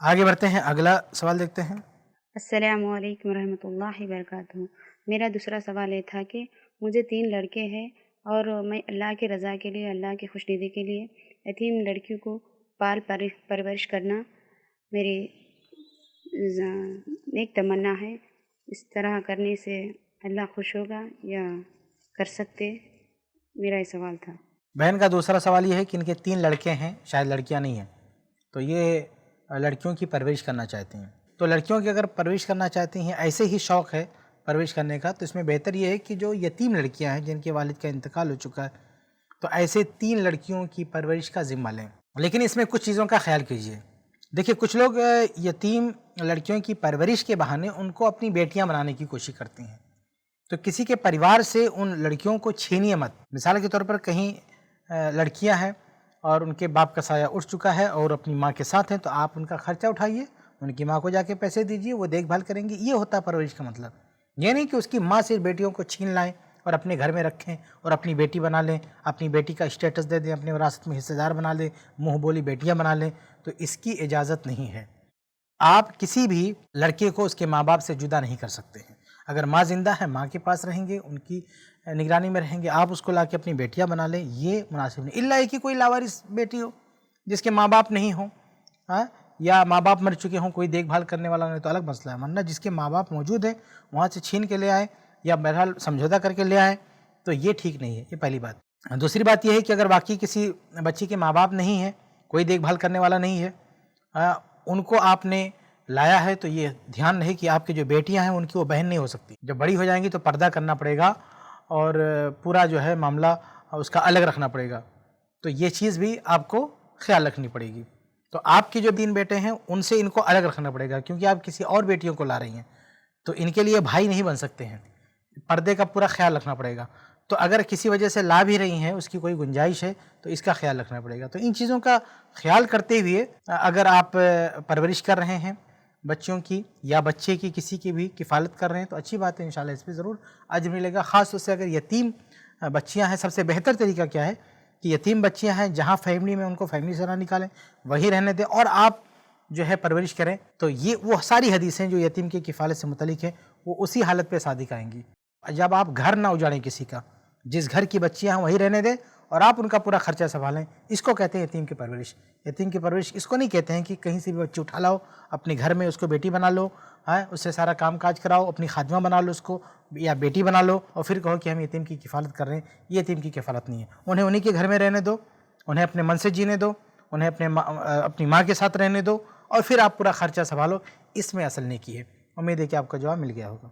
آگے بڑھتے ہیں، اگلا سوال دیکھتے ہیں۔ السلام علیکم ورحمۃ اللہ وبرکاتہ۔ میرا دوسرا سوال یہ تھا کہ مجھے 3 لڑکے ہیں اور میں اللہ کی رضا کے لیے، اللہ کی خوشنودی کے لیے یتیم لڑکیوں کو پرورش کرنا میری نیک تمنا ہے۔ اس طرح کرنے سے اللہ خوش ہوگا یا کر سکتے؟ میرا یہ سوال تھا۔ بہن کا دوسرا سوال یہ ہے کہ ان کے 3 لڑکے ہیں، شاید لڑکیاں نہیں ہیں، تو یہ لڑکیوں کی پرورش کرنا چاہتے ہیں۔ تو لڑکیوں کی اگر پرورش کرنا چاہتی ہیں، ایسے ہی شوق ہے پرورش کرنے کا، تو اس میں بہتر یہ ہے کہ جو یتیم لڑکیاں ہیں جن کے والد کا انتقال ہو چکا ہے، تو ایسے 3 لڑکیوں کی پرورش کا ذمہ لیں۔ لیکن اس میں کچھ چیزوں کا خیال کیجئے۔ دیکھیے، کچھ لوگ یتیم لڑکیوں کی پرورش کے بہانے ان کو اپنی بیٹیاں بنانے کی کوشش کرتے ہیں۔ تو کسی کے پریوار سے ان لڑکیوں کو چھینیے مت۔ مثال کے طور پر کہیں لڑکیاں ہیں اور ان کے باپ کا سایہ اٹھ چکا ہے اور اپنی ماں کے ساتھ ہیں، تو آپ ان کا خرچہ اٹھائیے، ان کی ماں کو جا کے پیسے دیجیے، وہ دیکھ بھال کریں گی۔ یہ ہوتا ہے پرورش کا مطلب۔ یہ نہیں کہ اس کی ماں سے بیٹیوں کو چھین لائیں اور اپنے گھر میں رکھیں اور اپنی بیٹی بنا لیں، اپنی بیٹی کا اسٹیٹس دے دیں، اپنے وراثت میں حصہ دار بنا لیں، منہ بولی بیٹیاں بنا لیں، تو اس کی اجازت نہیں ہے۔ آپ کسی بھی لڑکے کو اس کے ماں باپ سے جدا نہیں کر سکتے ہیں۔ اگر ماں زندہ ہے، ماں کے پاس رہیں گے، ان کی نگرانی میں رہیں گے، آپ اس کو لا کے اپنی بیٹیاں بنا لیں، یہ مناسب نہیں۔ الا کہ کوئی لاوارث بیٹی ہو جس کے ماں باپ نہیں ہوں، یا ماں باپ مر چکے ہوں، کوئی دیکھ بھال کرنے والا نہیں، تو الگ مسئلہ ہے۔ ورنہ جس کے ماں باپ موجود ہیں وہاں سے چھین کے لے آئے یا بہرحال سمجھوتہ کر کے لے آئے، تو یہ ٹھیک نہیں ہے۔ یہ پہلی بات۔ دوسری بات یہ ہے کہ اگر واقعی کسی بچی کے ماں باپ نہیں ہیں، کوئی دیکھ بھال کرنے والا نہیں ہے، ان کو آپ نے لایا ہے، تو یہ دھیان رہے کہ آپ کی جو بیٹیاں ہیں ان کی وہ بہن نہیں ہو سکتی۔ جب بڑی ہو جائیں گی تو پردہ کرنا پڑے گا اور پورا جو ہے معاملہ اس کا الگ رکھنا پڑے گا، تو یہ چیز بھی آپ کو خیال رکھنی پڑے گی۔ تو آپ کے جو 3 بیٹے ہیں ان سے ان کو الگ رکھنا پڑے گا، کیونکہ آپ کسی اور بیٹیوں کو لا رہی ہیں، تو ان کے لیے بھائی نہیں بن سکتے ہیں۔ پردے کا پورا خیال رکھنا پڑے گا۔ تو اگر کسی وجہ سے لا بھی رہی ہیں، اس کی کوئی گنجائش ہے، تو اس کا خیال رکھنا پڑے گا۔ تو ان چیزوں کا خیال کرتے ہوئے اگر آپ پرورش کر رہے ہیں بچوں کی یا بچے کی کسی کی بھی کفالت کر رہے ہیں، تو اچھی بات ہے، انشاءاللہ اس پہ ضرور اجر ملے گا۔ خاص طور سے اگر یتیم بچیاں ہیں، سب سے بہتر طریقہ کیا ہے کہ یتیم بچیاں ہیں جہاں فیملی میں ان کو فیملی سے نہ نکالیں، وہی رہنے دیں اور آپ جو ہے پرورش کریں۔ تو یہ وہ ساری حدیثیں جو یتیم کی کفالت سے متعلق ہیں، وہ اسی حالت پہ صادق آئیں گی جب آپ گھر نہ اجاڑیں کسی کا، جس گھر کی بچیاں ہیں وہی رہنے دیں اور آپ ان کا پورا خرچہ سنبھالیں۔ اس کو کہتے ہیں یتیم کی پرورش۔ یتیم کی پرورش اس کو نہیں کہتے ہیں کہ کہیں سے بھی بچی اٹھا لاؤ، اپنے گھر میں اس کو بیٹی بنا لو، اس سے سارا کام کاج کراؤ، اپنی خادمہ بنا لو اس کو، یا بیٹی بنا لو اور پھر کہو کہ ہم یتیم کی کفالت کر رہے ہیں۔ یہ یتیم کی کفالت نہیں ہے۔ انہیں انہی کے گھر میں رہنے دو، انہیں اپنے من سے جینے دو، انہیں اپنی ماں کے ساتھ رہنے دو، اور پھر آپ پورا خرچہ سنبھالو۔ اس میں اصل نیکی ہے۔ امید ہے کہ آپ کا جواب مل گیا ہوگا۔